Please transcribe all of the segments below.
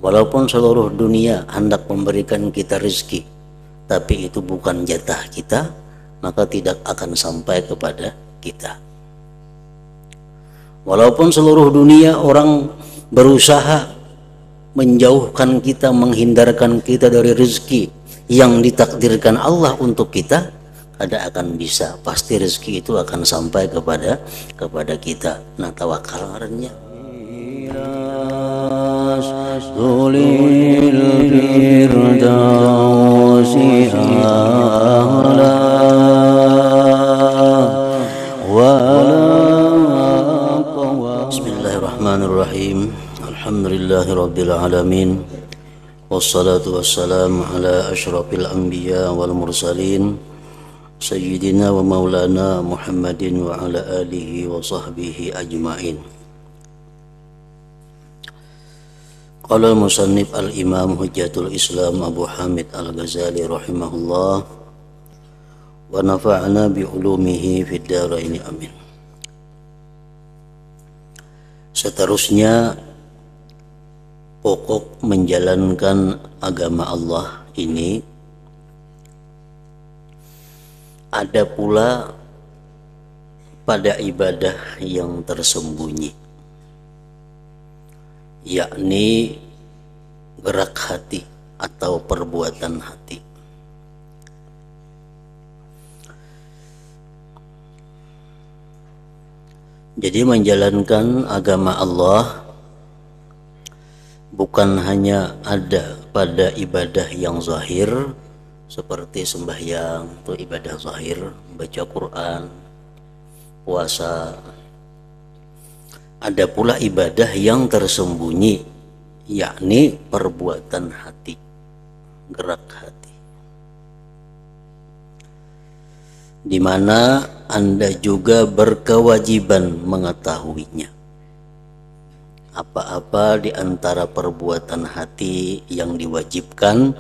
Walaupun seluruh dunia hendak memberikan kita rezeki, tapi itu bukan jatah kita, maka tidak akan sampai kepada kita. Walaupun seluruh dunia orang berusaha menjauhkan kita, menghindarkan kita dari rezeki yang ditakdirkan Allah untuk kita, tidak akan bisa. Pasti rezeki itu akan sampai kepada kita. Nah, tawakal artinya Bismillahirrahmanirrahim. Alhamdulillahirabbil alamin. Wassalatu wassalamu ala asyrafil anbiya wal mursalin sayyidina wa maulana Muhammadin wa ala alihi wa sahbihi ajma'in. Qala al-musannif al-imam hujjatul Islam Abu Hamid al-Ghazali rahimahullah wa nafa'ana bi ulumihi fid dharain amin. Seterusnya, pokok menjalankan agama Allah ini ada pula pada ibadah yang tersembunyi, yakni gerak hati atau perbuatan hati. Jadi menjalankan agama Allah bukan hanya ada pada ibadah yang zahir seperti sembahyang, itu ibadah zahir, baca Quran, puasa. Ada pula ibadah yang tersembunyi, yakni perbuatan hati, gerak hati, di mana Anda juga berkewajiban mengetahuinya. Apa-apa di antara perbuatan hati yang diwajibkan,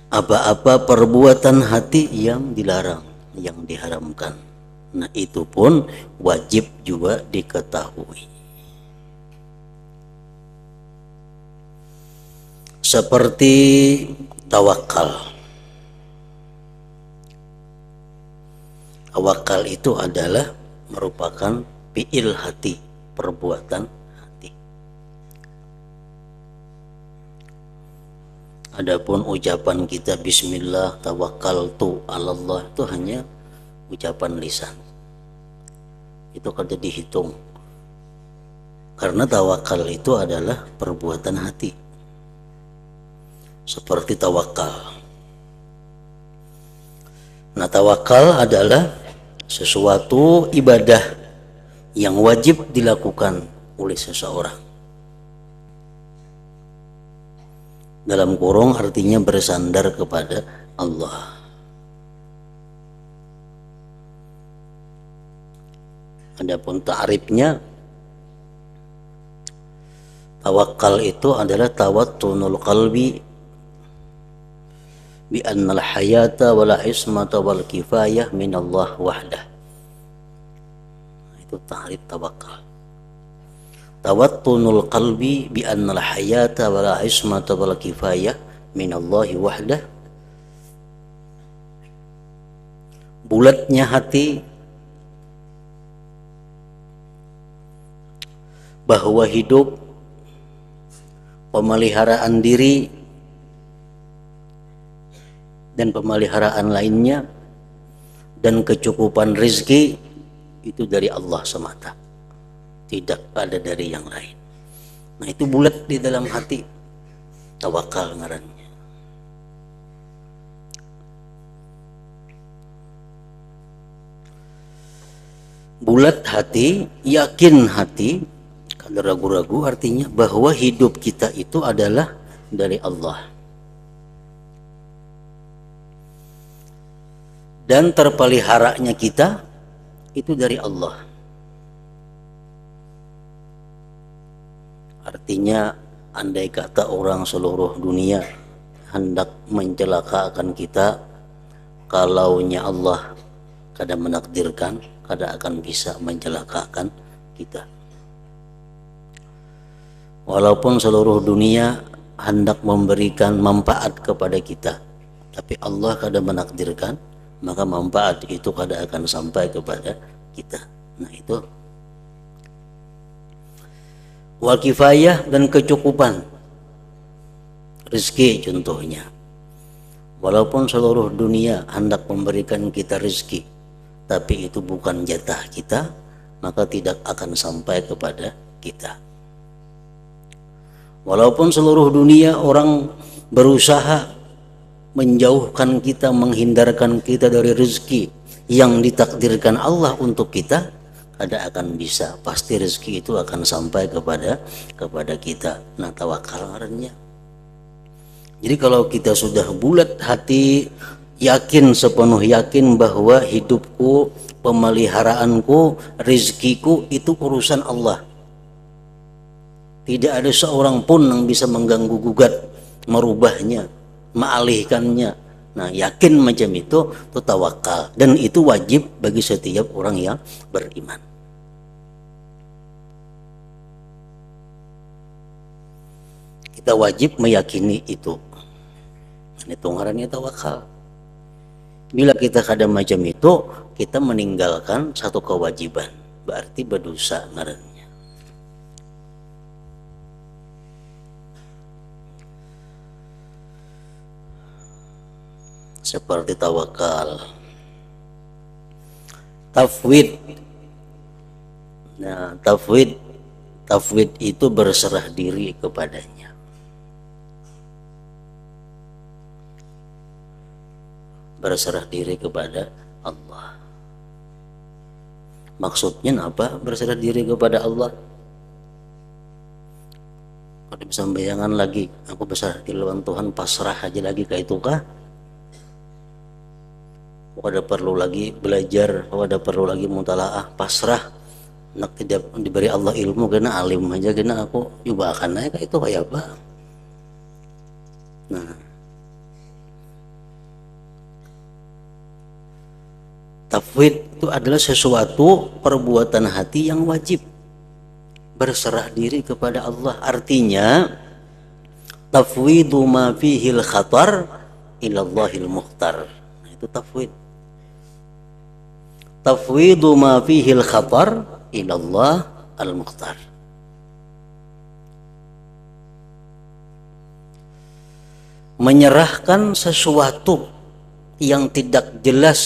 apa-apa perbuatan hati yang dilarang, yang diharamkan. Nah, itu pun wajib juga diketahui. Seperti tawakal. Tawakal itu adalah merupakan fi'il hati, perbuatan hati. Adapun ucapan kita bismillah tawakkaltu 'alallah itu hanya ucapan lisan. Itu kada dihitung. Karena tawakal itu adalah perbuatan hati. Seperti tawakal. Nah, tawakal adalah sesuatu ibadah yang wajib dilakukan oleh seseorang. Dalam kurung artinya bersandar kepada Allah. Adapun ta'rifnya, tawakal itu adalah tawattunul qalbi bi annal hayata wala ismata wal kifayah minallah wahdah. Itu ta'rif tawakal. Tawattunul qalbi bi annal hayata wala ismata wal kifayah minallahi wahdah. Bulatnya hati bahwa hidup, pemeliharaan diri dan pemeliharaan lainnya dan kecukupan rezeki itu dari Allah semata, tidak ada dari yang lain. Nah, itu bulat di dalam hati, tawakal ngarannya. Bulat hati, yakin hati, kada ragu-ragu, artinya bahwa hidup kita itu adalah dari Allah. Dan terpeliharanya kita itu dari Allah. Artinya, andai kata orang seluruh dunia hendak mencelakakan kita, kalaunya Allah kada menakdirkan, kada akan bisa mencelakakan kita. Walaupun seluruh dunia hendak memberikan manfaat kepada kita, tapi Allah kadang menakdirkan, maka manfaat itu kadang akan sampai kepada kita. Nah itu wal kifayah, dan kecukupan rezeki contohnya. Walaupun seluruh dunia hendak memberikan kita rezeki, tapi itu bukan jatah kita, maka tidak akan sampai kepada kita. Walaupun seluruh dunia orang berusaha menjauhkan kita, menghindarkan kita dari rezeki yang ditakdirkan Allah untuk kita, ada akan bisa, pasti rezeki itu akan sampai kepada kita. Nah, tawakal ngarannya. Jadi kalau kita sudah bulat hati, yakin, sepenuh yakin bahwa hidupku, pemeliharaanku, rezekiku itu urusan Allah, tidak ada seorang pun yang bisa mengganggu gugat, merubahnya, mengalihkannya. Nah, yakin macam itu tawakal, dan itu wajib bagi setiap orang yang beriman. Kita wajib meyakini itu. Itu ngarannya tawakal. Bila kita kada macam itu, kita meninggalkan satu kewajiban, berarti berdosa ngarannya. Seperti tawakal, tafwid. Nah, tafwid itu berserah diri kepadanya. Berserah diri kepada Allah. Maksudnya apa? Berserah diri kepada Allah. Kalau bisa bayangan lagi, aku berserah diri lawan Tuhan, pasrah aja lagi kayak itu kah? Aku ada perlu lagi belajar, aku ada perlu lagi mutalaah, pasrah. Nak tidak diberi Allah ilmu, kena alim aja, kena aku juga akan naik kayak itu kayak apa? Nah, tafwid itu adalah sesuatu perbuatan hati yang wajib, berserah diri kepada Allah. Artinya tafwidu ma fihil khatar ilallahil mukhtar. Nah, itu tafwid. Tafwidu ma fihil khatar ilallah al-mukhtar. Menyerahkan sesuatu yang tidak jelas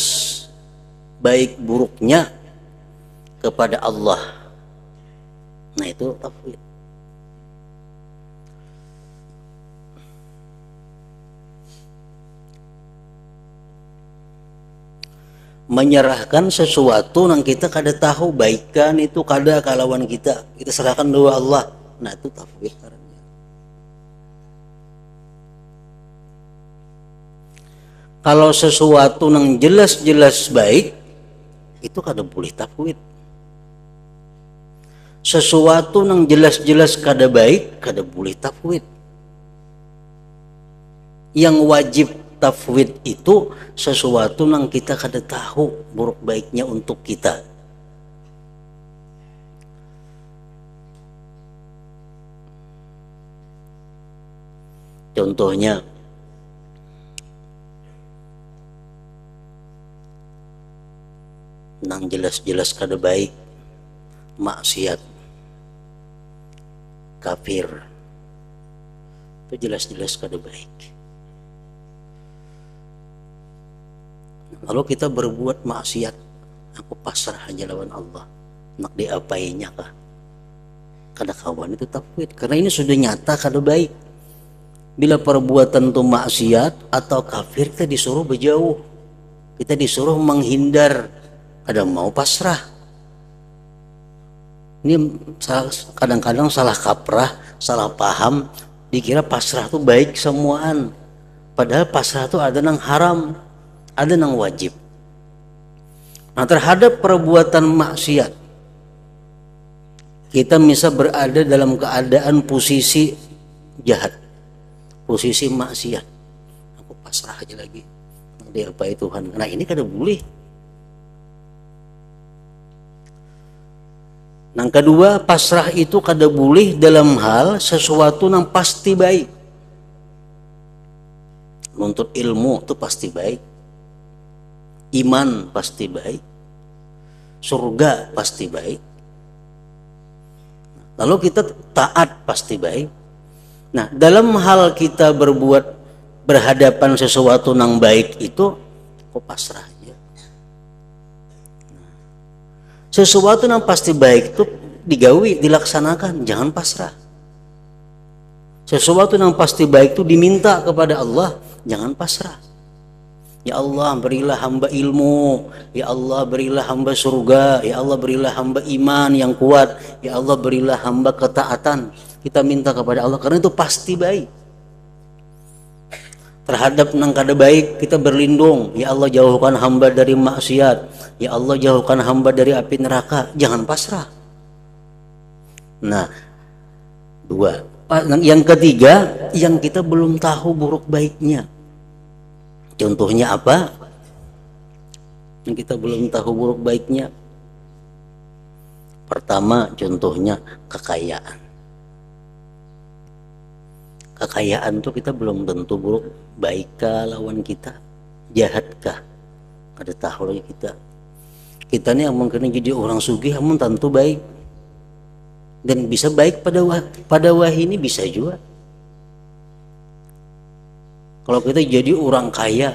baik buruknya kepada Allah. Nah, itu tafwid. Menyerahkan sesuatu yang kita kada tahu baikan itu kada kalawan kita serahkan dua Allah. Nah, itu tafwid. Kalau sesuatu yang jelas-jelas baik, itu kada boleh tafwid. Sesuatu yang jelas-jelas kada baik, kada boleh tafwid. Yang wajib tafwid itu sesuatu yang kita kada tahu buruk baiknya untuk kita. Contohnya, nang jelas-jelas kada baik, maksiat, kafir, itu jelas-jelas kada baik. Kalau kita berbuat maksiat, aku pasrah aja lawan Allah, nak diapainya kah? Kada kawan itu tafwid, karena ini sudah nyata kada baik. Bila perbuatan itu maksiat atau kafir, kita disuruh berjauh, kita disuruh menghindar, kada mau pasrah. Ini kadang-kadang salah kaprah, salah paham, dikira pasrah itu baik semuaan, padahal pasrah itu ada yang haram, ada yang wajib. Nah, terhadap perbuatan maksiat, kita bisa berada dalam keadaan posisi jahat, posisi maksiat, aku pasrah aja lagi, diapai Tuhan. Nah, ini kada boleh. Yang kedua, pasrah itu kada boleh dalam hal sesuatu yang pasti baik. Menuntut ilmu itu pasti baik, iman pasti baik, surga pasti baik, lalu kita taat pasti baik. Nah, dalam hal kita berhadapan sesuatu yang baik itu kok pasrah aja. Sesuatu yang pasti baik itu digawi, dilaksanakan, jangan pasrah. Sesuatu yang pasti baik itu diminta kepada Allah, jangan pasrah. Ya Allah, berilah hamba ilmu. Ya Allah, berilah hamba surga. Ya Allah, berilah hamba iman yang kuat. Ya Allah, berilah hamba ketaatan. Kita minta kepada Allah karena itu pasti baik. Terhadap nang kada baik kita berlindung. Ya Allah, jauhkan hamba dari maksiat. Ya Allah, jauhkan hamba dari api neraka. Jangan pasrah. Nah, dua. Yang ketiga, yang kita belum tahu buruk baiknya. Contohnya apa? Yang kita belum tahu buruk baiknya. Pertama, contohnya kekayaan. Kekayaan tuh kita belum tentu buruk baikkah lawan kita, jahatkah. Ada tahu lagi kita. Kita nih yang mungkin jadi orang sugih, namun tentu baik. Dan bisa baik pada wahih ini bisa juga. Kalau kita jadi orang kaya,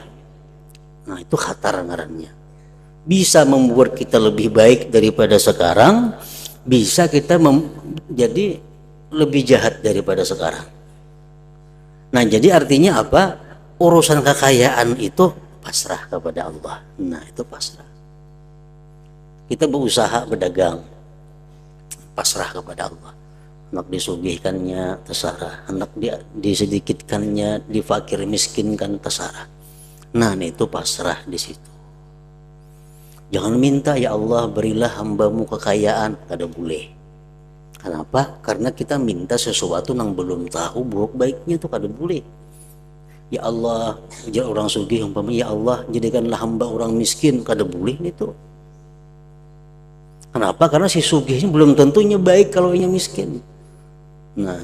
nah itu khatar ngarannya. Bisa membuat kita lebih baik daripada sekarang, bisa kita jadi lebih jahat daripada sekarang. Nah, jadi artinya apa? Urusan kekayaan itu pasrah kepada Allah. Nah, itu pasrah. Kita berusaha berdagang, pasrah kepada Allah. Anak disugihkannya terserah, anak disedikitkannya, difakir miskinkan terserah. Nah, itu pasrah di situ. Jangan minta, ya Allah berilah hambamu kekayaan, kada boleh. Kenapa? Karena kita minta sesuatu yang belum tahu buruk baiknya, itu kada boleh. Ya Allah, jadi orang sugih umpama, ya Allah jadikanlah hamba orang miskin, kada boleh itu. Kenapa? Karena si sugihnya belum tentunya baik kalau ia miskin. Nah,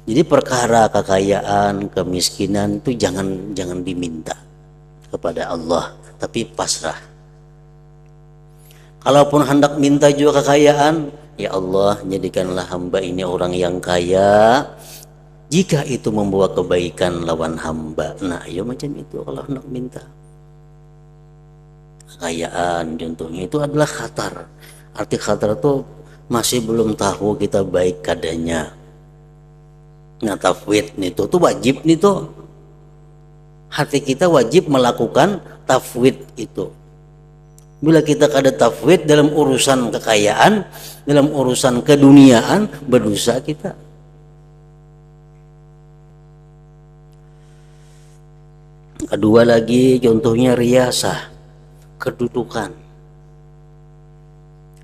jadi perkara kekayaan, kemiskinan itu jangan diminta kepada Allah, tapi pasrah. Kalaupun hendak minta juga kekayaan, ya Allah jadikanlah hamba ini orang yang kaya, jika itu membawa kebaikan lawan hamba. Nah, ya macam itu kalau hendak minta kekayaan, contohnya itu adalah khatar. Arti khatar itu masih belum tahu kita baik kadanya. Nah, tafwid itu tuh wajib nih tuh. Hati kita wajib melakukan tafwid itu. Bila kita kada tafwid dalam urusan kekayaan, dalam urusan keduniaan, berdosa kita. Kedua lagi contohnya riasah, kedudukan,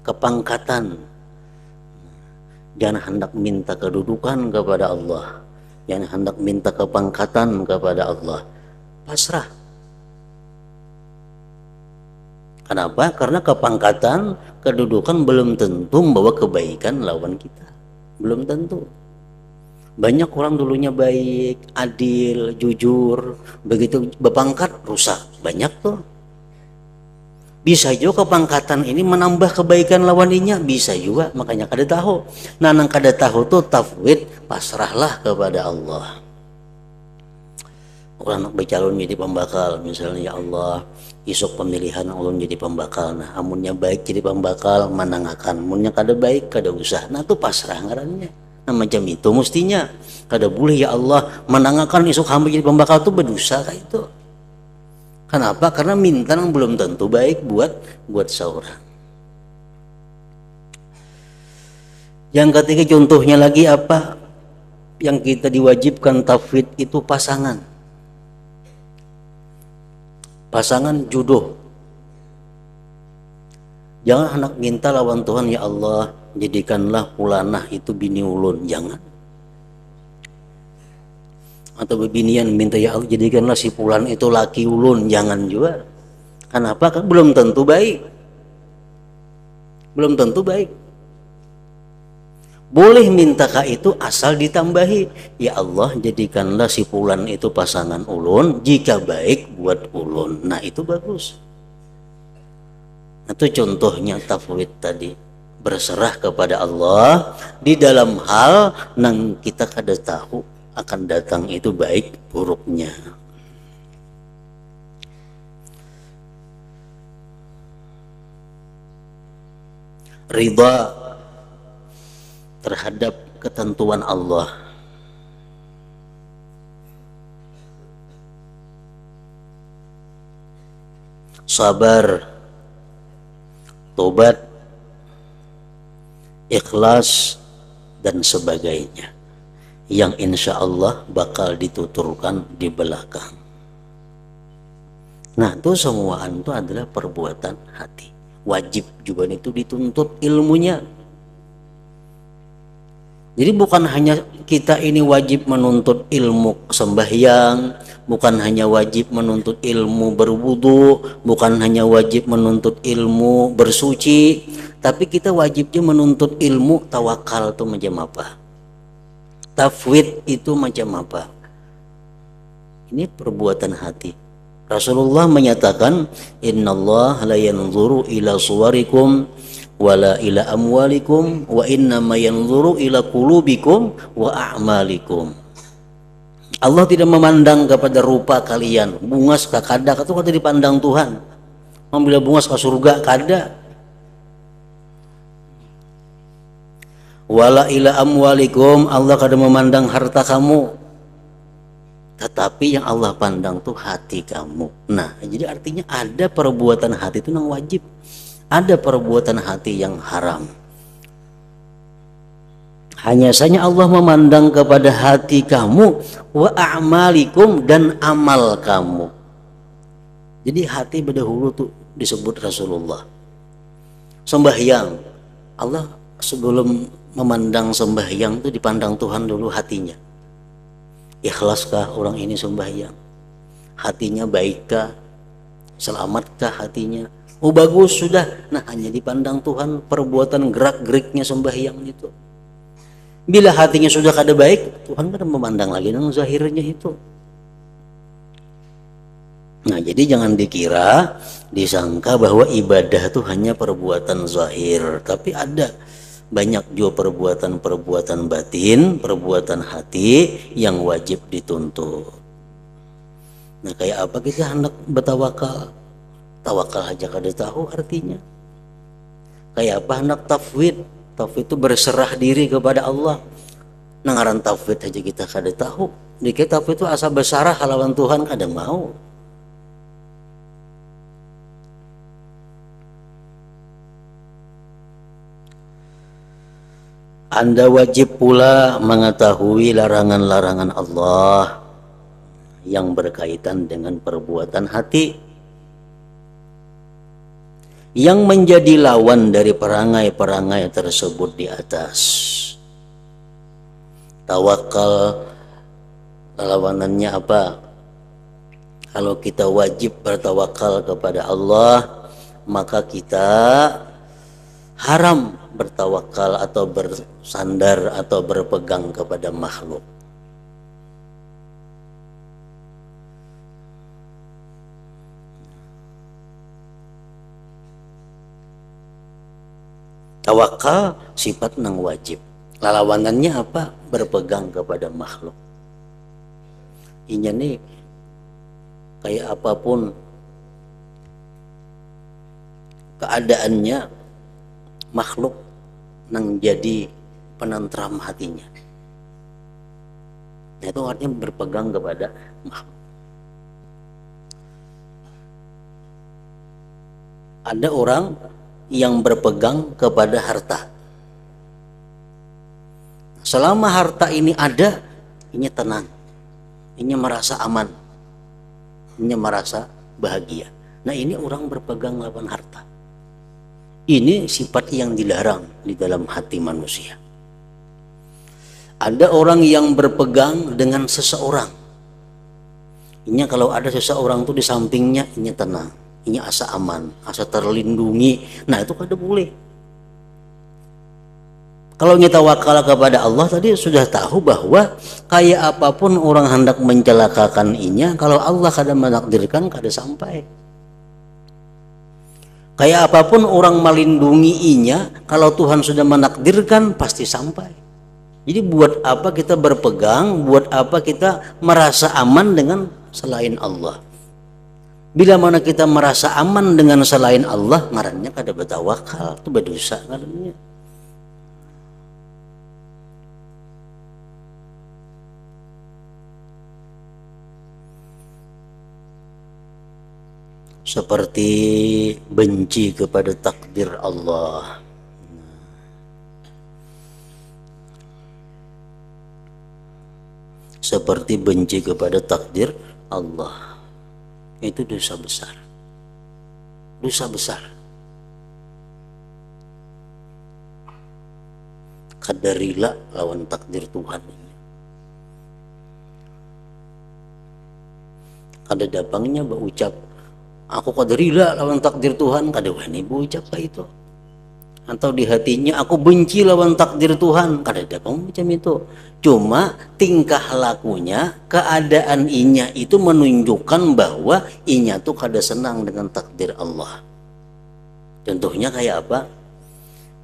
kepangkatan. Jangan hendak minta kedudukan kepada Allah, jangan hendak minta kepangkatan kepada Allah. Pasrah. Kenapa? Karena kepangkatan, kedudukan belum tentu membawa kebaikan lawan kita. Belum tentu. Banyak orang dulunya baik, adil, jujur, begitu berpangkat rusak. Banyak tuh. Bisa juga kepangkatan ini menambah kebaikan lawannya, bisa juga, makanya kada tahu. Nah, nang kada tahu tuh tafwid, pasrahlah kepada Allah. Orang nak bercalon jadi pembakal, misalnya, ya Allah isuk pemilihan Allah jadi pembakal. Nah, amunnya baik jadi pembakal, manangakan. Amunnya kada baik, kada usah. Nah, itu pasrah ngarannya. Nah, macam itu mestinya. Kada boleh, ya Allah manangakan isuk hamba jadi pembakal, itu berdosa kayak itu. Kenapa? Karena minta yang belum tentu baik buat seorang. Yang ketiga contohnya lagi apa? Yang kita diwajibkan tafwid itu pasangan. Pasangan jodoh. Jangan hendak minta lawan Tuhan, ya Allah jadikanlah pulanah itu bini ulun, jangan. Atau bebinian minta, ya Allah jadikanlah si pulan itu laki ulun, jangan juga. Kenapa? Kan belum tentu baik. Belum tentu baik. Boleh minta ka itu asal ditambahi, ya Allah jadikanlah si fulan itu pasangan ulun jika baik buat ulun. Nah itu bagus. Itu contohnya tafwid tadi, berserah kepada Allah di dalam hal nang kita kada tahu akan datang itu baik buruknya. Ridha terhadap ketentuan Allah. Sabar, tobat, ikhlas, dan sebagainya yang insya Allah bakal dituturkan di belakang. Nah itu semuaan itu adalah perbuatan hati. Wajib juga itu dituntut ilmunya. Jadi bukan hanya kita ini wajib menuntut ilmu sembahyang, bukan hanya wajib menuntut ilmu berwudu, bukan hanya wajib menuntut ilmu bersuci, tapi kita wajibnya menuntut ilmu tawakal itu macam apa, tafwid itu macam apa. Ini perbuatan hati. Rasulullah menyatakan, Innallah la yanzuru ila suwarikum wala ila amwalikum wa innama yanzuru ila qulubikum wa a'malikum. Allah tidak memandang kepada rupa kalian, bungas ka kada itu kada dipandang Tuhan. Membila bungas ke surga kada. Wala ila amwalikum, Allah kada memandang harta kamu. Tetapi yang Allah pandang tuh hati kamu. Nah, jadi artinya ada perbuatan hati itu yang wajib, ada perbuatan hati yang haram. Hanya saja Allah memandang kepada hati kamu, wa a'malikum, dan amal kamu. Jadi hati berdahulu tuh disebut Rasulullah. Sembahyang, Allah sebelum memandang sembahyang tuh dipandang Tuhan dulu hatinya. Ikhlaskah orang ini sembahyang? Hatinya baikkah? Selamatkah hatinya? Oh bagus sudah. Nah hanya dipandang Tuhan perbuatan gerak-geriknya sembahyang itu. Bila hatinya sudah kada baik, Tuhan kada memandang lagi nang zahirnya itu. Nah jadi jangan dikira, disangka bahwa ibadah itu hanya perbuatan zahir, tapi ada banyak juga perbuatan-perbuatan batin, perbuatan hati yang wajib dituntut. Nah kayak apa kita hendak bertawakal? Tawakal aja kada tahu artinya. Kayak apa hendak tafwid? Tafwid itu berserah diri kepada Allah. Nah ngaran tafwid aja kita kada tahu. Dikit tafwid itu asa besarah halawan Tuhan kada mau. Anda wajib pula mengetahui larangan-larangan Allah yang berkaitan dengan perbuatan hati, yang menjadi lawan dari perangai-perangai tersebut di atas. Tawakal lawanannya apa? Kalau kita wajib bertawakal kepada Allah, maka kita haram bertawakal atau bersandar atau berpegang kepada makhluk. Tawakal sifat nang wajib. Lawanannya apa? Berpegang kepada makhluk. Inya nih kayak apapun keadaannya, makhluk nang jadi penentram hatinya. Nah, itu artinya berpegang kepada makhluk. Ada orang yang berpegang kepada harta. Selama harta ini ada, ini tenang, ini merasa aman, ini merasa bahagia. Nah ini orang berpegang lawan harta. Ini sifat yang dilarang di dalam hati manusia. Ada orang yang berpegang dengan seseorang. Ini kalau ada seseorang tuh di sampingnya, ini tenang, ini asa aman, asa terlindungi. Nah itu kada boleh. Kalau kita tawakal kepada Allah tadi sudah tahu bahwa kayak apapun orang hendak mencelakakan inya, kalau Allah kada menakdirkan kada sampai. Kayak apapun orang melindungi inya, kalau Tuhan sudah menakdirkan pasti sampai. Jadi buat apa kita berpegang, buat apa kita merasa aman dengan selain Allah? Bila mana kita merasa aman dengan selain Allah, ngarannya kada bertawakal, itu berdosa ngarannya. Seperti benci kepada takdir Allah. Seperti benci kepada takdir Allah. Itu dosa besar. Dosa besar. Kadarilah lawan takdir Tuhan. Kada dapangnya berucap, aku kadarilah lawan takdir Tuhan, kada wani berucap kayak itu. Atau di hatinya, aku benci lawan takdir Tuhan, kada dapang macam itu. Cuma tingkah lakunya, keadaan inya itu menunjukkan bahwa inya tuh kada senang dengan takdir Allah. Contohnya kayak apa?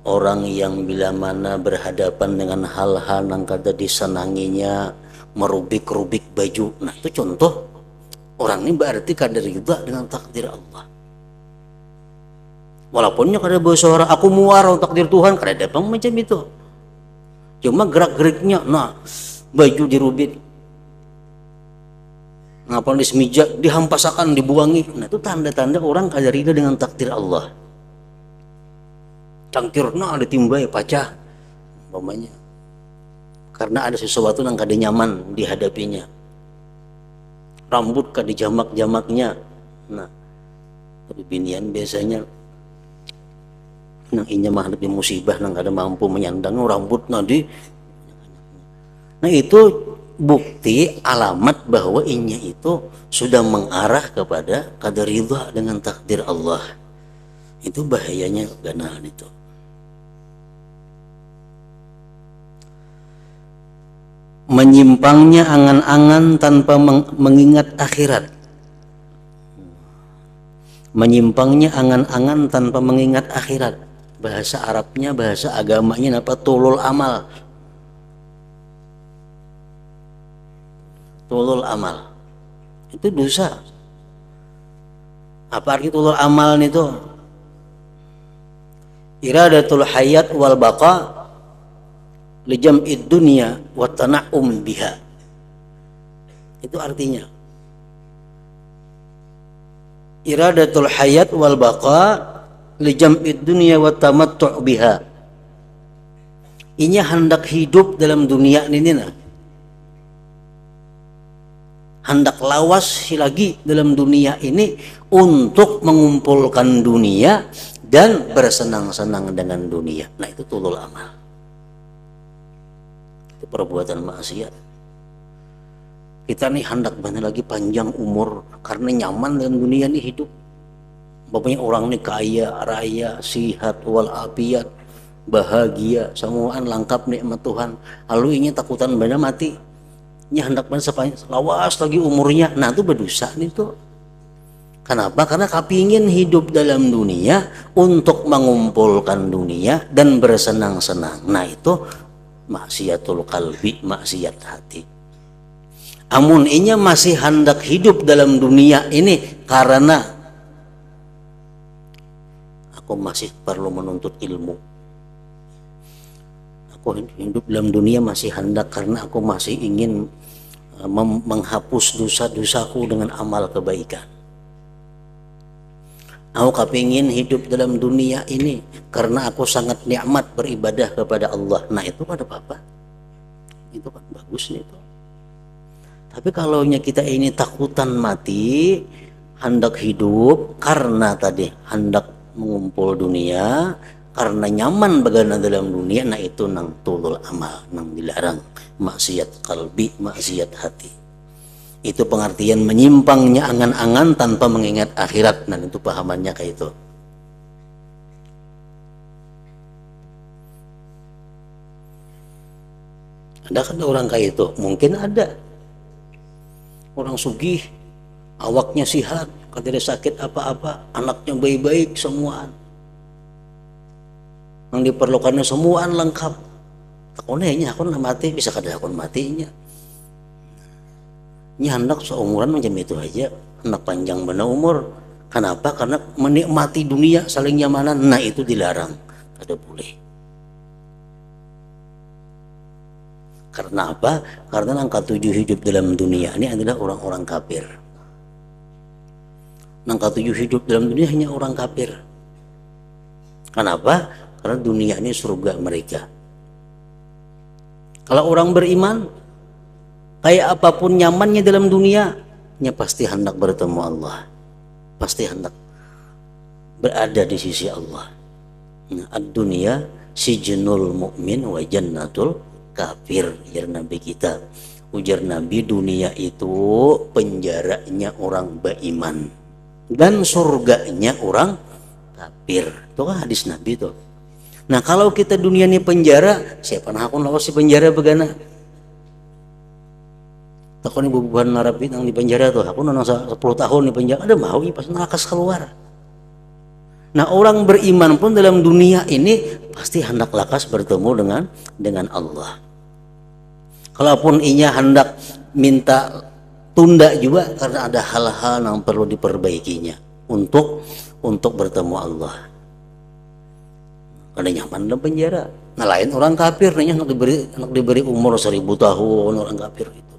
Orang yang bila mana berhadapan dengan hal-hal yang kada disenanginya, merubik-rubik baju. Nah itu contoh, orang ini berarti kada ridha dengan takdir Allah. Walaupunnya kada bersuara, aku muar takdir Tuhan, kada dapang macam itu. Cuma gerak-geriknya, nah baju dirubit, ngapa di semeja dihampasakan, dibuangi. Nah itu tanda-tanda orang kada ridha dengan takdir Allah. Cangkirna ditimbai pacah, umpamanya, karena ada sesuatu yang kada nyaman dihadapinya. Rambut kada jamak-jamaknya. Nah, tapi binian biasanya nang inya menghadapi musibah nang kada mampu menyandang rambut nadi. Nah itu bukti alamat bahwa inya itu sudah mengarah kepada kada ridha dengan takdir Allah. Itu bahayanya ganaan itu. Menyimpangnya angan-angan tanpa mengingat akhirat. Menyimpangnya angan-angan tanpa mengingat akhirat. Bahasa Arabnya, bahasa agamanya apa? Tulul amal. Tulul amal itu dosa. Apa arti tulul amal itu? Iradatul hayat wal baqa li jam'id dunya wa tana'um biha. Itu artinya. Iradatul hayat wal baqa li jam'id dunya wa tamattu' biha. Inya hendak hidup dalam dunia ini nah. Hendak lawas lagi dalam dunia ini untuk mengumpulkan dunia dan bersenang-senang dengan dunia. Nah itu tulul amal. Itu perbuatan maksiat. Kita nih hendak banyak lagi panjang umur karena nyaman dalam dunia ini hidup. Bapaknya orang nih kaya, raya, sihat, walafiat, bahagia, semuaan lengkap nikmat Tuhan. Lalu ini takutan benar mati. Ini hendak banyak lawas lagi umurnya. Nah itu berdosa nih tuh. Kenapa? Karena kepingin hidup dalam dunia untuk mengumpulkan dunia dan bersenang-senang. Nah itu maksiatul qalbi, maksiat hati. Amun inya masih hendak hidup dalam dunia ini karena aku masih perlu menuntut ilmu. Aku hidup dalam dunia masih hendak karena aku masih ingin menghapus dosa-dosaku dengan amal kebaikan. Aku kepingin hidup dalam dunia ini karena aku sangat nikmat beribadah kepada Allah. Nah itu ada apa-apa? Itu kan bagus itu. Tapi kalau kita ini takutan mati, hendak hidup karena tadi hendak mengumpul dunia, karena nyaman bagana dalam dunia, nah itu nang tulul amal, nang dilarang, maksiat kalbi, maksiat hati. Itu pengertian menyimpangnya angan-angan tanpa mengingat akhirat. Nah itu pahamannya kayak itu. Ada kan orang kayak itu? Mungkin ada. Orang sugih, awaknya sihat, tidak sakit apa-apa, anaknya baik-baik semuaan. Yang diperlukannya semuaan lengkap. Takonnya aku mati bisa kada aku matinya. Ini hendak seumuran macam itu aja, hendak panjang benar umur. Kenapa? Karena menikmati dunia saling nyamanan. Nah itu dilarang, kada boleh. Karena apa? Karena angka 7 hidup dalam dunia ini adalah orang-orang kafir. Angka 7 hidup dalam dunia hanya orang kafir. Kenapa? Karena dunia ini surga mereka. Kalau orang beriman, kayak apapun nyamannya dalam dunia, pasti hendak bertemu Allah, pasti hendak berada di sisi Allah. Ad-dunya sijnul mu'min wa jannatul kafir, ujar Nabi kita. Ujar Nabi, dunia itu penjaranya orang beriman dan surganya orang kafir. Itu kan hadis Nabi tuh. Nah kalau kita dunia ini penjara, siapa nak aku lawas di penjara begana? Takut nih bubuhan Arabi yang di penjara tuh, aku nonton 10 tahun di penjara, ada mau pas nalakas keluar. Nah orang beriman pun dalam dunia ini pasti hendak lakas bertemu dengan Allah. Kalaupun inya hendak minta tunda juga karena ada hal-hal yang perlu diperbaikinya untuk bertemu Allah. Ada nyaman dalam penjara. Nah lain orang kafir, hendak diberi umur 1000 tahun orang kafir itu.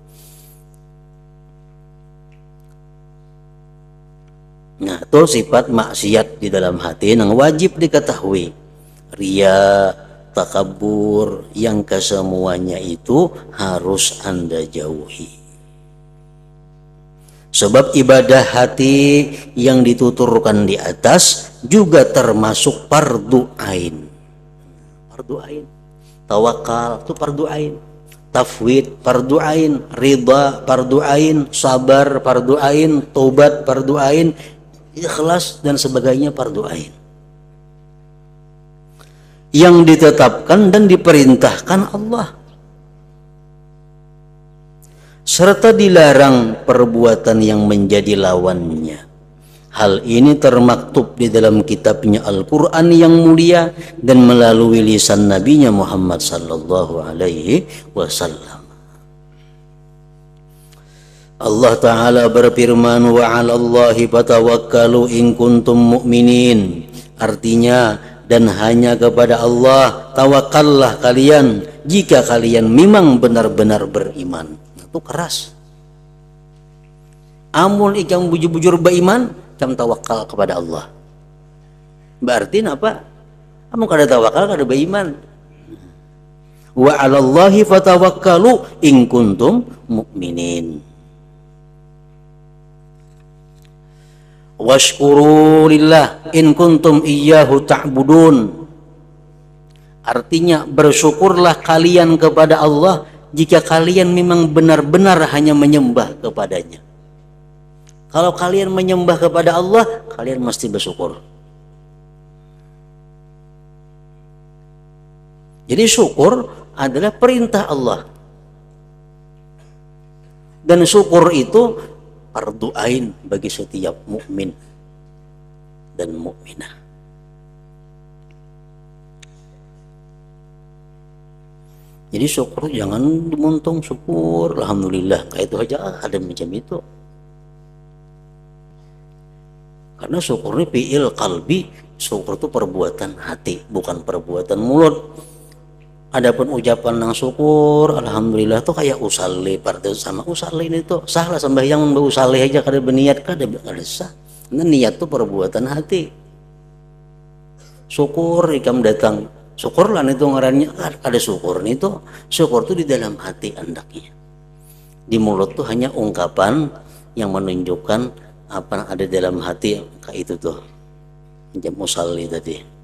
Nah itu sifat maksiat di dalam hati yang wajib diketahui. Ria, takabur, yang kesemuanya itu harus Anda jauhi. Sebab ibadah hati yang dituturkan di atas juga termasuk fardu ain. Fardu ain. Tawakal itu fardu ain. Tafwid fardu ain, ridha fardu ain, sabar fardu ain, taubat fardu ain, ikhlas dan sebagainya fardu ain. Yang ditetapkan dan diperintahkan Allah, serta dilarang perbuatan yang menjadi lawannya. Hal ini termaktub di dalam kitabnya Al-Quran yang mulia dan melalui lisan Nabinya Muhammad sallallahu alaihi wasallam. Allah Ta'ala berfirman, wa 'alallahi fatawakkalu in kuntum mu'minin. Artinya, dan hanya kepada Allah tawakallah kalian jika kalian memang benar-benar beriman. Itu keras. Amun ikam bujur-bujur beriman, ikam tawakal kepada Allah. Berarti apa? Amun kada tawakal kada beriman. Wa 'alallahi fatawakkalu in kuntum mu'minin. Washkuru lillah in kuntum iyyahu ta'budun. Artinya bersyukurlah kalian kepada Allah jika kalian memang benar-benar hanya menyembah kepadanya. Kalau kalian menyembah kepada Allah, kalian mesti bersyukur. Jadi syukur adalah perintah Allah. Dan syukur itu fardu ain bagi setiap mukmin dan mukminah. Jadi syukur jangan dimuntung, syukur alhamdulillah kayak itu aja, ada macam itu. Karena syukur ini fi'il qalbi, syukur itu perbuatan hati, bukan perbuatan mulut. Adapun ucapan nang syukur alhamdulillah tuh kayak usalli, pada sama usalli ini tuh salah sembahyang usalli aja kada berniat kada sah. Nah, niat tuh perbuatan hati. Syukur ikam datang, syukurlah itu ngarannya ada syukur nih tuh. Syukur tuh di dalam hati andaknya. Di mulut tuh hanya ungkapan yang menunjukkan apa yang ada dalam hati, kayak itu tuh. Macam usalli tadi.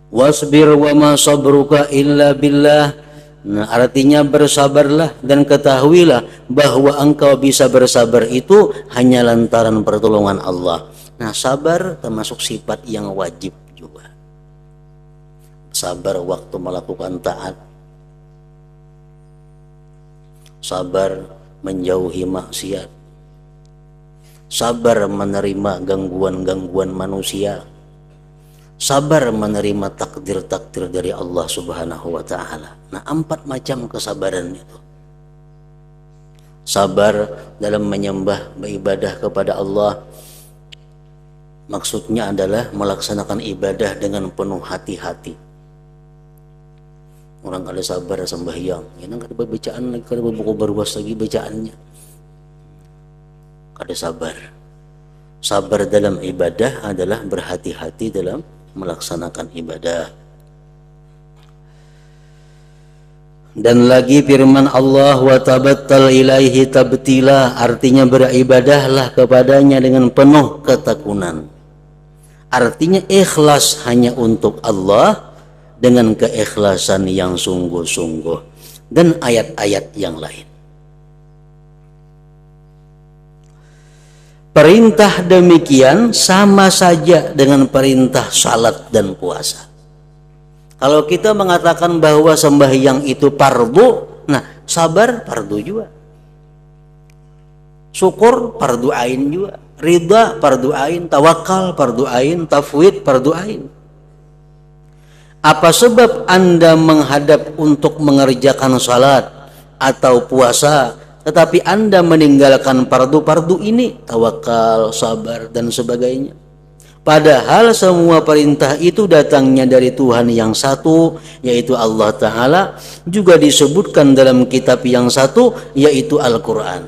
Wasbir wa ma sabruka illa billah. Nah, artinya bersabarlah dan ketahuilah bahwa engkau bisa bersabar itu hanya lantaran pertolongan Allah. Nah, sabar termasuk sifat yang wajib juga. Sabar waktu melakukan taat, sabar menjauhi maksiat, sabar menerima gangguan-gangguan manusia, sabar menerima takdir-takdir dari Allah Subhanahu wa Ta'ala. Nah, 4 macam kesabaran itu. Sabar dalam menyembah, beribadah kepada Allah, maksudnya adalah melaksanakan ibadah dengan penuh hati-hati. Orang kada sabar sembahyang, ya nang kada bacaan lagi, kada buku berwas lagi bacaannya. Kada sabar. Sabar dalam ibadah adalah berhati-hati dalam melaksanakan ibadah. Dan lagi firman Allah, wa tabattal ilaihi tabtila, artinya beribadahlah kepadanya dengan penuh ketekunan. Artinya ikhlas hanya untuk Allah dengan keikhlasan yang sungguh-sungguh, dan ayat-ayat yang lain. Perintah demikian sama saja dengan perintah salat dan puasa. Kalau kita mengatakan bahwa sembahyang itu fardu, nah sabar fardu juga, syukur fardu ain juga, ridha fardu ain, tawakal fardu ain, tafwid fardu ain. Apa sebab Anda menghadap untuk mengerjakan salat atau puasa, tetapi Anda meninggalkan fardu-fardu ini, tawakal, sabar, dan sebagainya? Padahal semua perintah itu datangnya dari Tuhan yang satu, yaitu Allah Ta'ala, juga disebutkan dalam kitab yang satu, yaitu Al-Quran.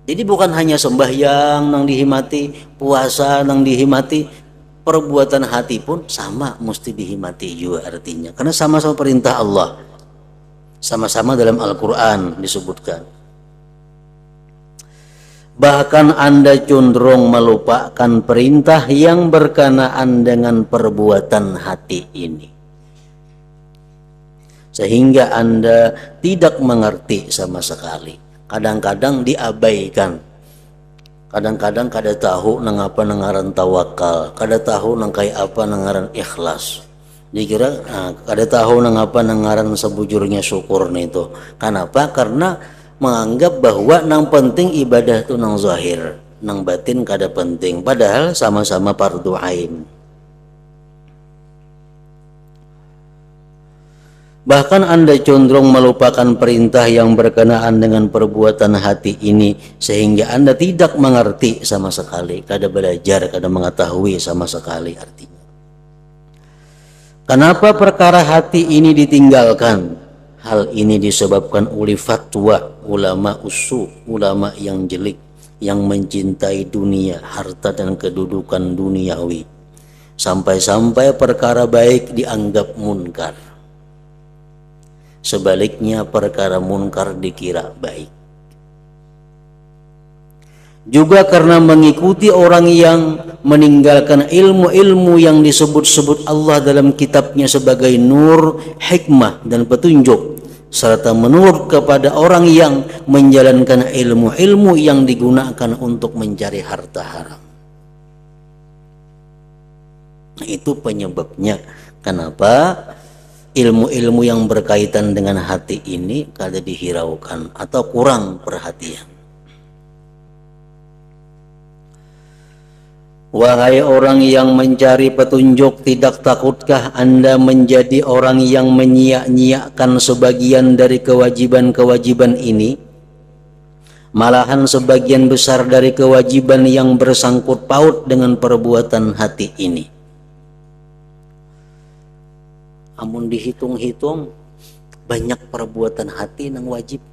Jadi bukan hanya sembahyang nang dihimati, puasa nang dihimati, perbuatan hati pun sama mesti dihimati juga artinya. Karena sama-sama perintah Allah, sama-sama dalam Al-Quran disebutkan. Bahkan Anda cenderung melupakan perintah yang berkenaan dengan perbuatan hati ini, sehingga Anda tidak mengerti sama sekali. Kadang-kadang diabaikan, kadang-kadang kada tahu nang apa nangaran tawakal, kada tahu nang kay apa nangaran ikhlas, dikira kada tahu nang apa nangaran sebujurnya syukur itu. Kenapa? Karena menganggap bahwa nang penting ibadah itu nang zahir, nang batin kada penting, padahal sama-sama fardu ain. Bahkan Anda cenderung melupakan perintah yang berkenaan dengan perbuatan hati ini, sehingga Anda tidak mengerti sama sekali, kada belajar, kada mengetahui sama sekali artinya. Kenapa perkara hati ini ditinggalkan? Hal ini disebabkan oleh fatwa ulama usu, ulama yang jelek, yang mencintai dunia, harta dan kedudukan duniawi, sampai-sampai perkara baik dianggap munkar, sebaliknya perkara munkar dikira baik. Juga karena mengikuti orang yang meninggalkan ilmu-ilmu yang disebut-sebut Allah dalam kitabnya sebagai nur, hikmah, dan petunjuk, serta menurut kepada orang yang menjalankan ilmu-ilmu yang digunakan untuk mencari harta haram. Nah, itu penyebabnya kenapa ilmu-ilmu yang berkaitan dengan hati ini kada dihiraukan atau kurang perhatian. Wahai orang yang mencari petunjuk, tidak takutkah Anda menjadi orang yang menyia-nyiakan sebagian dari kewajiban-kewajiban ini? Malahan sebagian besar dari kewajiban yang bersangkut paut dengan perbuatan hati ini. Amun dihitung-hitung, banyak perbuatan hati yang wajib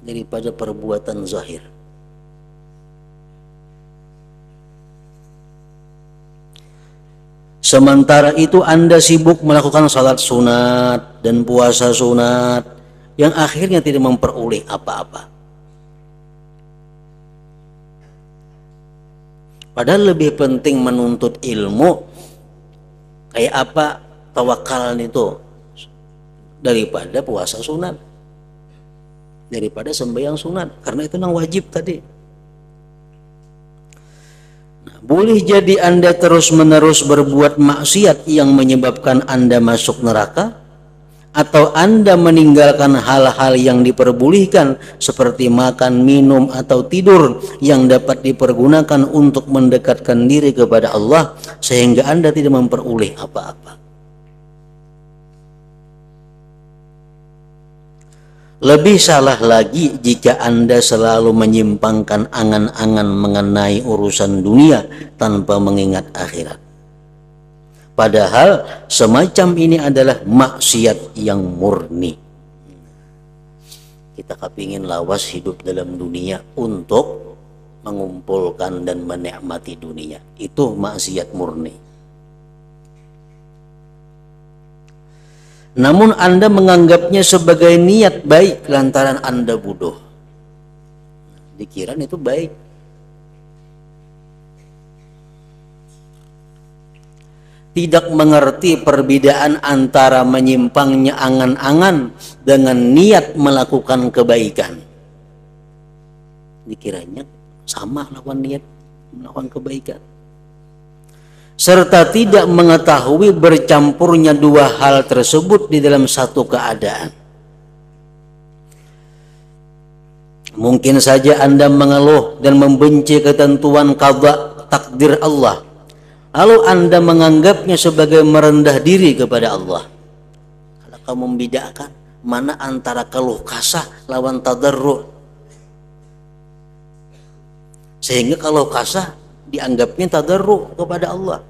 daripada perbuatan zahir. Sementara itu Anda sibuk melakukan salat sunat dan puasa sunat yang akhirnya tidak memperoleh apa-apa. Padahal lebih penting menuntut ilmu kayak apa tawakal itu daripada puasa sunat, daripada sembahyang sunat, karena itu yang wajib tadi. Boleh jadi Anda terus-menerus berbuat maksiat yang menyebabkan Anda masuk neraka, atau Anda meninggalkan hal-hal yang diperbolehkan seperti makan, minum, atau tidur yang dapat dipergunakan untuk mendekatkan diri kepada Allah sehingga Anda tidak memperoleh apa-apa. Lebih salah lagi jika Anda selalu menyimpangkan angan-angan mengenai urusan dunia tanpa mengingat akhirat. Padahal semacam ini adalah maksiat yang murni. Kita kepingin lawas hidup dalam dunia untuk mengumpulkan dan menikmati dunia. Itu maksiat murni. Namun Anda menganggapnya sebagai niat baik lantaran Anda bodoh. Dikira itu baik. Tidak mengerti perbedaan antara menyimpangnya angan-angan dengan niat melakukan kebaikan. Dikiranya sama lawan niat melakukan kebaikan. Serta tidak mengetahui bercampurnya dua hal tersebut di dalam satu keadaan. Mungkin saja Anda mengeluh dan membenci ketentuan qada takdir Allah, lalu Anda menganggapnya sebagai merendah diri kepada Allah. Kalau kamu membedakan mana antara keluh kasah lawan tadarru, sehingga kalau kasah dianggapnya tadarru kepada Allah.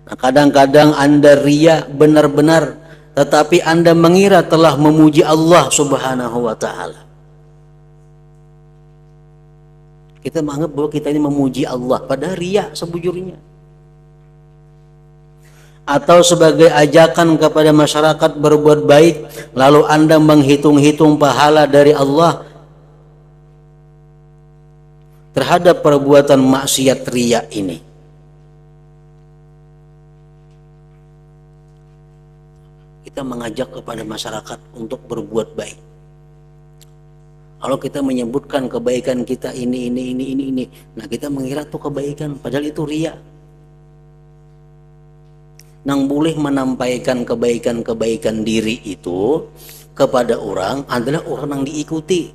Nah, kadang-kadang Anda riya benar-benar, tetapi Anda mengira telah memuji Allah Subhanahu wa Ta'ala. Kita menganggap bahwa kita ini memuji Allah, padahal riya sebujurnya. Atau sebagai ajakan kepada masyarakat berbuat baik, lalu Anda menghitung-hitung pahala dari Allah terhadap perbuatan maksiat riya ini. Kita mengajak kepada masyarakat untuk berbuat baik. Kalau kita menyebutkan kebaikan kita ini, nah kita mengira itu kebaikan, padahal itu riya. Nang boleh menampaikan kebaikan-kebaikan diri itu kepada orang adalah orang yang diikuti,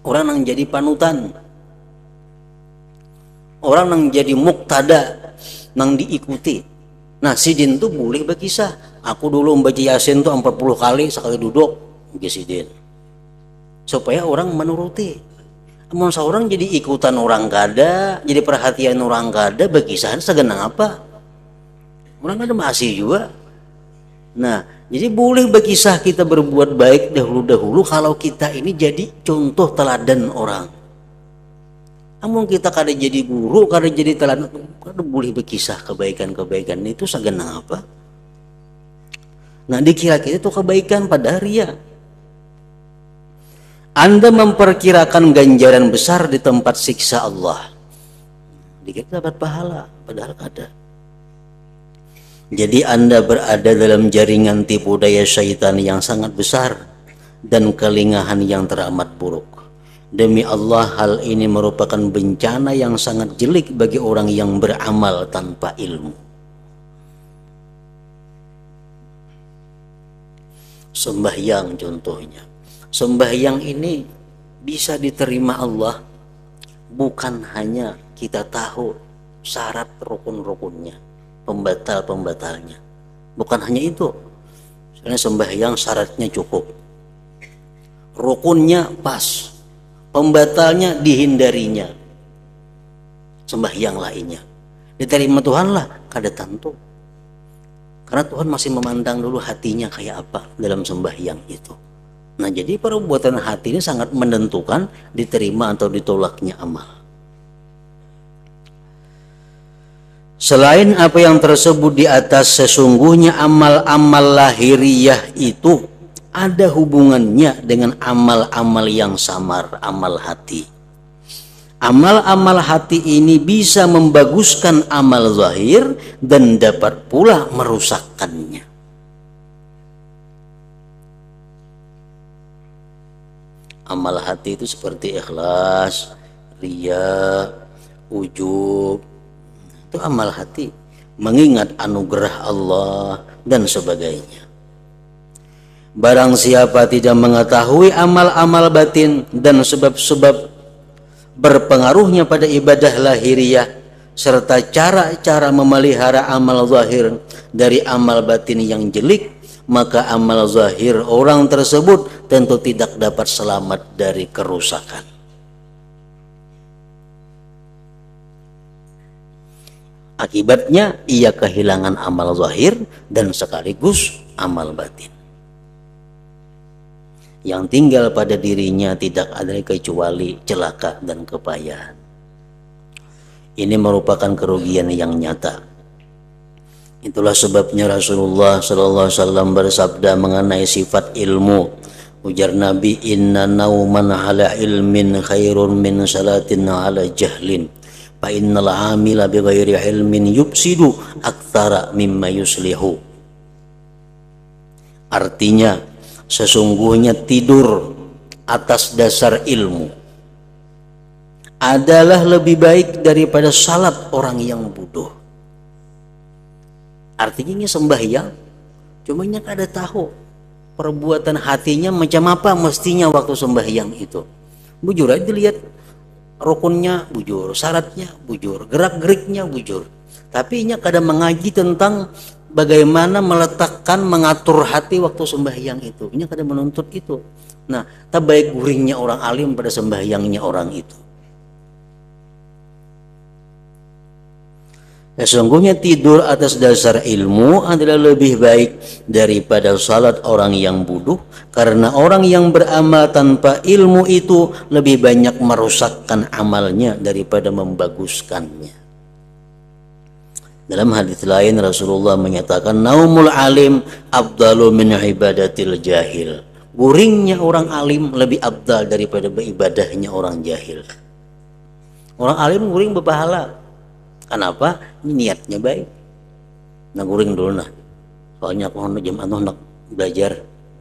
orang yang jadi panutan, orang yang jadi muktada, yang diikuti. Nah, sidin tuh boleh berkisah. Aku dulu membaca Yasin tuh 40 kali sekali duduk, sidin. Supaya orang menuruti. Namun seorang jadi ikutan orang kada, jadi perhatian orang kada, berkisah segenang apa? Orang kada masih juga. Nah, jadi boleh berkisah kita berbuat baik dahulu-dahulu kalau kita ini jadi contoh teladan orang. Namun kita kada jadi guru, kada jadi teladan, kada boleh berkisah kebaikan-kebaikan itu segenang apa? Nah, dikira kita itu kebaikan pada riya. Anda memperkirakan ganjaran besar di tempat siksa Allah. Dikira dapat pahala, padahal kada. Jadi Anda berada dalam jaringan tipu daya syaitan yang sangat besar dan kelingahan yang teramat buruk. Demi Allah, hal ini merupakan bencana yang sangat jelek bagi orang yang beramal tanpa ilmu. Sembahyang contohnya. Sembahyang ini bisa diterima Allah bukan hanya kita tahu syarat rukun-rukunnya, pembatal-pembatalnya. Bukan hanya itu. Misalnya sembahyang syaratnya cukup, rukunnya pas, pembatalnya dihindarinya, sembahyang lainnya diterima Tuhan lah, kada tentu. Karena Tuhan masih memandang dulu hatinya kayak apa dalam sembahyang itu. Nah, jadi perbuatan hati ini sangat menentukan diterima atau ditolaknya amal. Selain apa yang tersebut di atas, sesungguhnya amal-amal lahiriah itu ada hubungannya dengan amal-amal yang samar, amal hati. Amal-amal hati ini bisa membaguskan amal zahir dan dapat pula merusakkannya. Amal hati itu seperti ikhlas, riya, ujub, itu amal hati. mengingat anugerah Allah dan sebagainya. Barang siapa tidak mengetahui amal-amal batin dan sebab-sebab berpengaruhnya pada ibadah lahiriah serta cara-cara memelihara amal zahir dari amal batin yang jelek, maka amal zahir orang tersebut tentu tidak dapat selamat dari kerusakan. Akibatnya ia kehilangan amal zahir dan sekaligus amal batin. Yang tinggal pada dirinya tidak ada kecuali celaka dan kepayahan. Ini merupakan kerugian yang nyata. Itulah sebabnya Rasulullah sallallahu alaihi wasallam bersabda mengenai sifat ilmu. Ujar Nabi, inna nauman ala ilmin khairun min salatin ala jahlin. Fa innal amila bighairi ilmin yufsidu aktsara mimma yuslihu. Artinya, sesungguhnya tidur atas dasar ilmu adalah lebih baik daripada salat orang yang bodoh. Artinya ini sembahyang, cuma nya kada tahu perbuatan hatinya macam apa mestinya waktu sembahyang itu. Bujur aja dilihat rukunnya bujur, syaratnya bujur, gerak-geriknya bujur. Tapi nya kada mengaji tentang bagaimana meletakkan, mengatur hati waktu sembahyang itu. Ini kada menuntut itu. Nah, tak baik guringnya orang alim pada sembahyangnya orang itu. Sesungguhnya tidur atas dasar ilmu adalah lebih baik daripada salat orang yang bodoh, karena orang yang beramal tanpa ilmu itu lebih banyak merusakkan amalnya daripada membaguskannya. Dalam hadis lain Rasulullah menyatakan naumul alim afdalu min ibadatil jahil. Guringnya orang alim lebih abdal daripada beribadahnya orang jahil. Orang alim guring berpahala. Kenapa? Niatnya baik. Nah guring dulu nah. Soalnya aku hendak jam anu hendak belajar,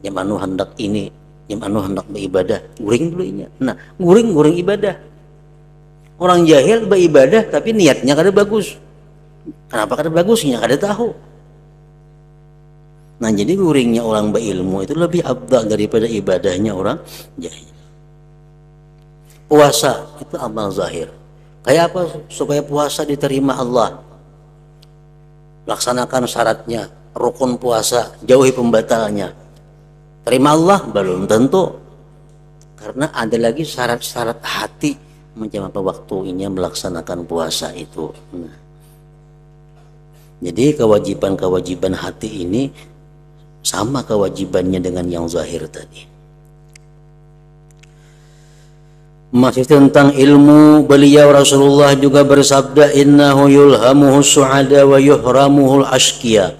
jam anu hendak ini, jam anu hendak beribadah. Guring dulu inya. Nah, guring ibadah. Orang jahil beribadah tapi niatnya kada bagus. Kenapa kada bagusnya? Kada tahu. Nah jadi guringnya orang berilmu itu lebih abdal daripada ibadahnya orang jahil. Puasa itu amal zahir. Kayak apa supaya puasa diterima Allah? Laksanakan syaratnya, rukun puasa, jauhi pembatalnya. Terima Allah belum tentu. Karena ada lagi syarat-syarat hati macam apa waktunya melaksanakan puasa itu. Nah. Jadi kewajiban-kewajiban hati ini sama kewajibannya dengan yang zahir tadi. Masih tentang ilmu, beliau Rasulullah juga bersabda innahu yulhamuhu su'ada wa yuhramuhul ashqiya.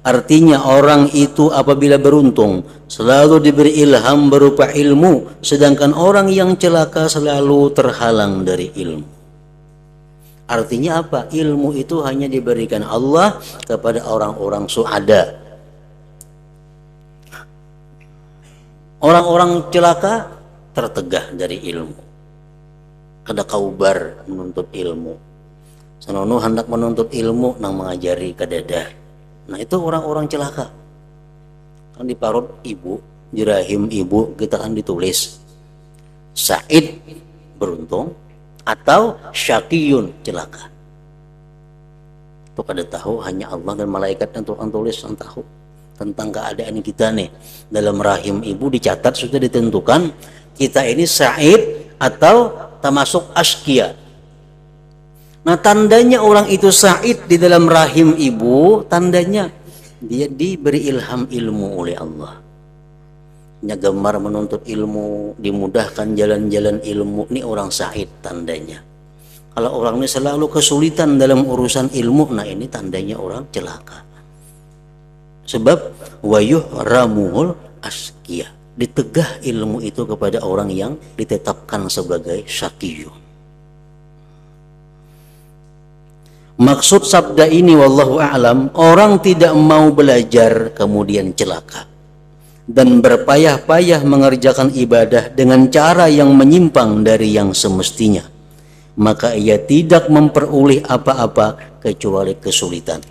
Artinya orang itu apabila beruntung selalu diberi ilham berupa ilmu, sedangkan orang yang celaka selalu terhalang dari ilmu. Artinya apa? Ilmu itu hanya diberikan Allah kepada orang-orang su'ada. Orang-orang celaka tertegah dari ilmu. Kada kaubar menuntut ilmu. Sanono hendak menuntut ilmu nang mengajari kadada. Nah itu orang-orang celaka. Kan di parut ibu, di rahim ibu kita kan ditulis Sa'id beruntung atau syaqiyun celaka. Itu kada tahu, hanya Allah dan malaikat yang Tuhan tulis yang tahu tentang keadaan kita nih. Dalam rahim ibu dicatat sudah ditentukan kita ini Sa'id atau termasuk askia. Nah tandanya orang itu sa'id di dalam rahim ibu, tandanya dia diberi ilham ilmu oleh Allah. Nya gemar menuntut ilmu, dimudahkan jalan-jalan ilmu, ini orang sa'id tandanya. Kalau orang ini selalu kesulitan dalam urusan ilmu, nah ini tandanya orang celaka. Sebab wayuh ramuhul askia. Ditegah ilmu itu kepada orang yang ditetapkan sebagai syaqiyun. Maksud sabda ini wallahu a'lam, orang tidak mau belajar kemudian celaka dan berpayah-payah mengerjakan ibadah dengan cara yang menyimpang dari yang semestinya, maka ia tidak memperoleh apa-apa kecuali kesulitan.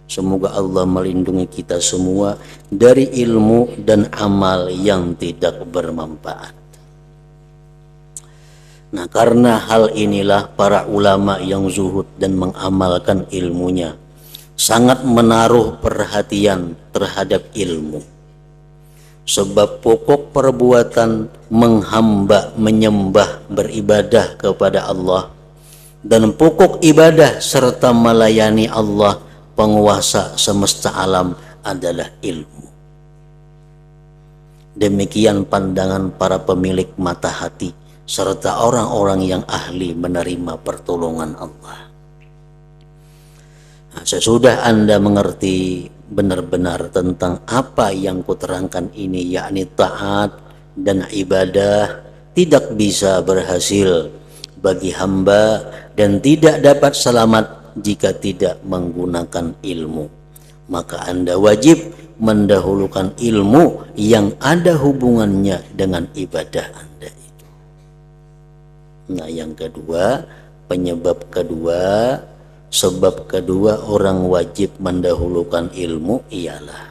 Semoga Allah melindungi kita semua dari ilmu dan amal yang tidak bermanfaat. Nah, karena hal inilah para ulama yang zuhud dan mengamalkan ilmunya sangat menaruh perhatian terhadap ilmu. Sebab pokok perbuatan menghamba, menyembah, beribadah kepada Allah, dan pokok ibadah serta melayani Allah, penguasa semesta alam, adalah ilmu. Demikian pandangan para pemilik mata hati serta orang-orang yang ahli menerima pertolongan Allah. Nah, sesudah Anda mengerti benar-benar tentang apa yang kuterangkan ini, yakni taat dan ibadah tidak bisa berhasil bagi hamba dan tidak dapat selamat jika tidak menggunakan ilmu. Maka Anda wajib mendahulukan ilmu yang ada hubungannya dengan ibadah Anda itu. Nah, yang kedua, penyebab kedua, sebab kedua orang wajib mendahulukan ilmu ialah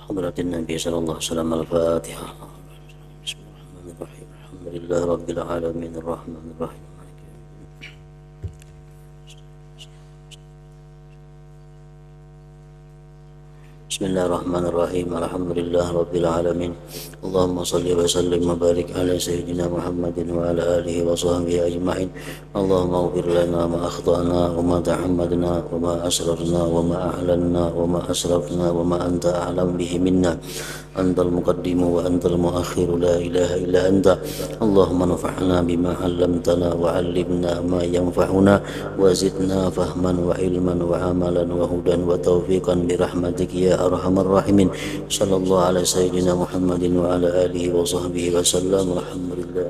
hadratin Nabi sallallahu alaihi wasallam. Al-Fatihah. Bismillahirrahmanirrahim. Alhamdulillahi rabbil alamin arrahmanir rahim. Bismillahirrahmanirrahim. Alhamdulillah rabbil alamin. Allahumma salli wa sallim wa barik ala sayyidina Muhammadin wa ala alihi wa sahbihi ajma'in. Allahumma ighfir lana ma akhtana wa ma ta'ammadna wa ma asrarna wa ma a'lanna wa ma asrafna wa ma anta a'lam bihi minna. Antal muqaddimu wa antal muakhiru, la ilaha illa anta. Allahumma nafa'na bima 'allamtana wa 'allimna ma yanfa'una wa zidna fahman wa ilman wa amalan wa hudan wa taufiqan bi rahmatika ya arhamar rahimin. Sallallahu ala sayyidina Muhammadin wa ala alihi wa sahbihi wa sallam. Alhamdulillah.